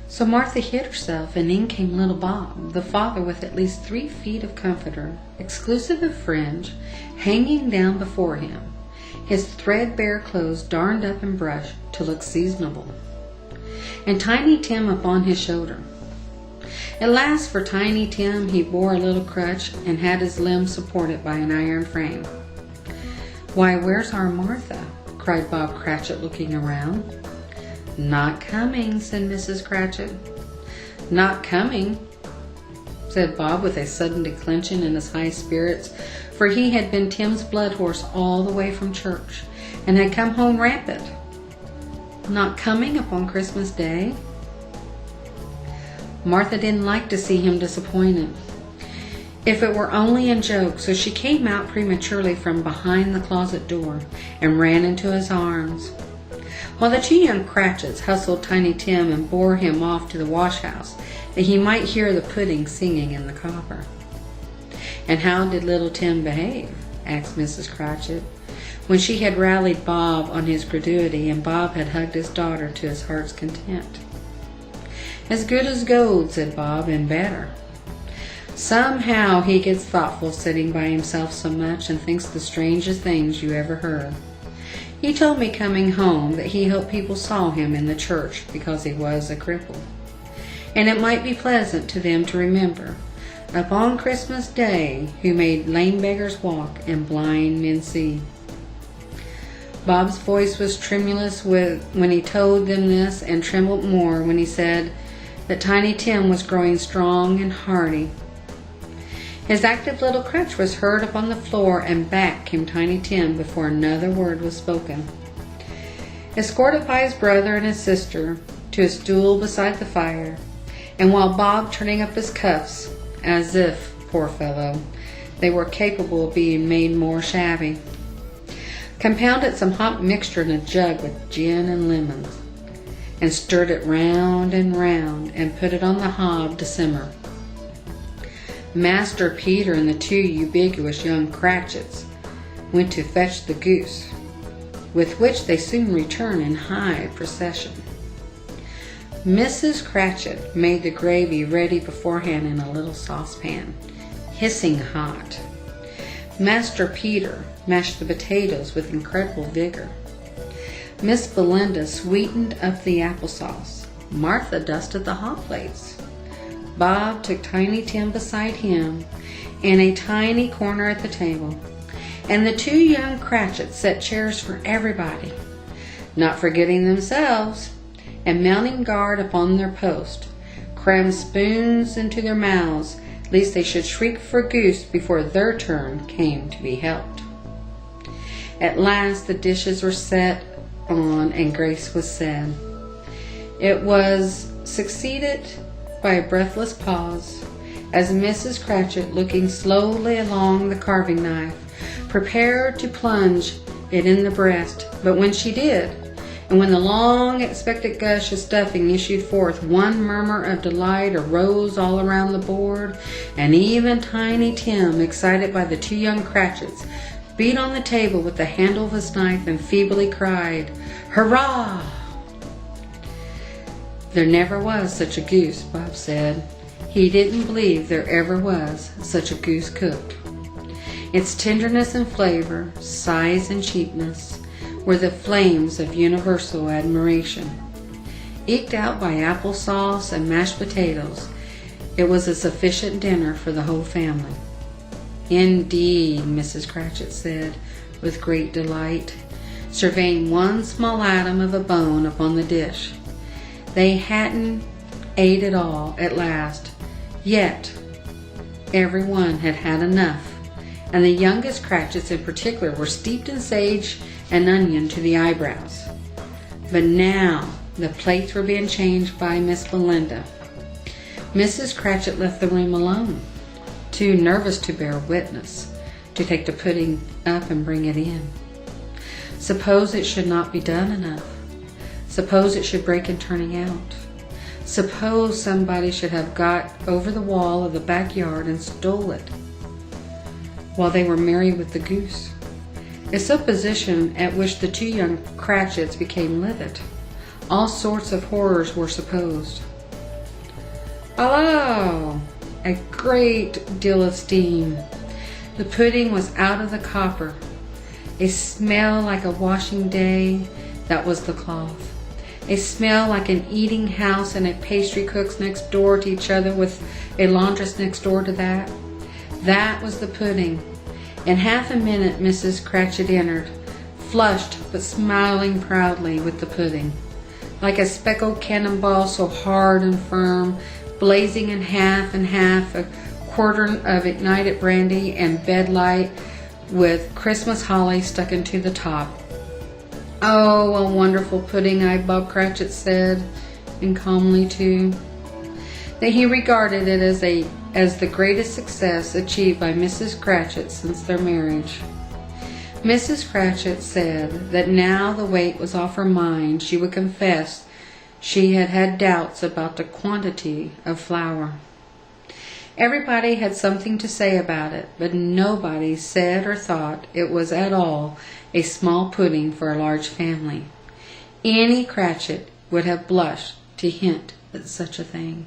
So Martha hid herself, and in came little Bob, the father, with at least 3 feet of comforter, exclusive of fringe, hanging down before him, his threadbare clothes darned up and brushed to look seasonable, and Tiny Tim upon his shoulder. At last, for Tiny Tim, he bore a little crutch and had his limbs supported by an iron frame. "Why, where's our Martha?" cried Bob Cratchit, looking around. "Not coming," said Mrs. Cratchit. "Not coming," said Bob, with a sudden declension in his high spirits, for he had been Tim's blood horse all the way from church, and had come home rampant. "Not coming upon Christmas Day?" Martha didn't like to see him disappointed, if it were only in joke, so she came out prematurely from behind the closet door and ran into his arms, while the 2 young Cratchits hustled Tiny Tim and bore him off to the wash-house, that he might hear the pudding singing in the copper. "And how did little Tim behave?" asked Mrs. Cratchit, when she had rallied Bob on his gratuity, and Bob had hugged his daughter to his heart's content. "As good as gold," said Bob, "and better. Somehow he gets thoughtful sitting by himself so much, and thinks the strangest things you ever heard. He told me coming home that he hoped people saw him in the church because he was a cripple, and it might be pleasant to them to remember, upon Christmas Day, who made lame beggars walk and blind men see." Bob's voice was tremulous when he told them this, and trembled more when he said that Tiny Tim was growing strong and hearty. His active little crutch was heard upon the floor, and back came Tiny Tim before another word was spoken. Escorted by his brother and his sister to a stool beside the fire, and while Bob turning up his cuffs, as if, poor fellow, they were capable of being made more shabby, compounded some hot mixture in a jug with gin and lemons, and stirred it round and put it on the hob to simmer. Master Peter and the 2 ubiquitous young Cratchits went to fetch the goose, with which they soon returned in high procession. Mrs. Cratchit made the gravy ready beforehand in a little saucepan, hissing hot. Master Peter mashed the potatoes with incredible vigor. Miss Belinda sweetened up the applesauce. Martha dusted the hot plates. Bob took Tiny Tim beside him in a tiny corner at the table, and the 2 young Cratchits set chairs for everybody, not forgetting themselves, and mounting guard upon their post, crammed spoons into their mouths, lest they should shriek for goose before their turn came to be helped. At last the dishes were set on, and grace was said. It was succeeded by a breathless pause, as Mrs. Cratchit, looking slowly along the carving knife, prepared to plunge it in the breast. But when she did, and when the long-expected gush of stuffing issued forth, one murmur of delight arose all around the board, and even Tiny Tim, excited by the 2 young Cratchits, beat on the table with the handle of his knife and feebly cried, "Hurrah!" "There never was such a goose," Bob said. He didn't believe there ever was such a goose cooked. Its tenderness and flavor, size and cheapness, were the flames of universal admiration. Eked out by applesauce and mashed potatoes, it was a sufficient dinner for the whole family. "Indeed," Mrs. Cratchit said, with great delight, surveying one small atom of a bone upon the dish. They hadn't ate it all at last, yet every one had had enough, and the youngest Cratchits in particular were steeped in sage and onion to the eyebrows. But now the plates were being changed by Miss Belinda. Mrs. Cratchit left the room alone, too nervous to bear witness, to take the pudding up and bring it in. Suppose it should not be done enough? Suppose it should break in turning out? Suppose somebody should have got over the wall of the backyard and stole it while they were merry with the goose? A supposition at which the 2 young Cratchits became livid. All sorts of horrors were supposed. Oh, a great deal of steam. The pudding was out of the copper. A smell like a washing day, that was the cloth. A smell like an eating house and a pastry cook's next door to each other with a laundress next door to that. That was the pudding. In half a minute Mrs. Cratchit entered, flushed but smiling proudly with the pudding. Like a speckled cannonball so hard and firm, blazing in half and half, a quartern of ignited brandy and bedlight with Christmas holly stuck into the top. Oh, a wonderful pudding, Bob Cratchit said, and calmly too. That he regarded it as the greatest success achieved by Mrs. Cratchit since their marriage. Mrs. Cratchit said that now the weight was off her mind, she would confess she had had doubts about the quantity of flour. Everybody had something to say about it, but nobody said or thought it was at all a small pudding for a large family. Annie Cratchit would have blushed to hint at such a thing.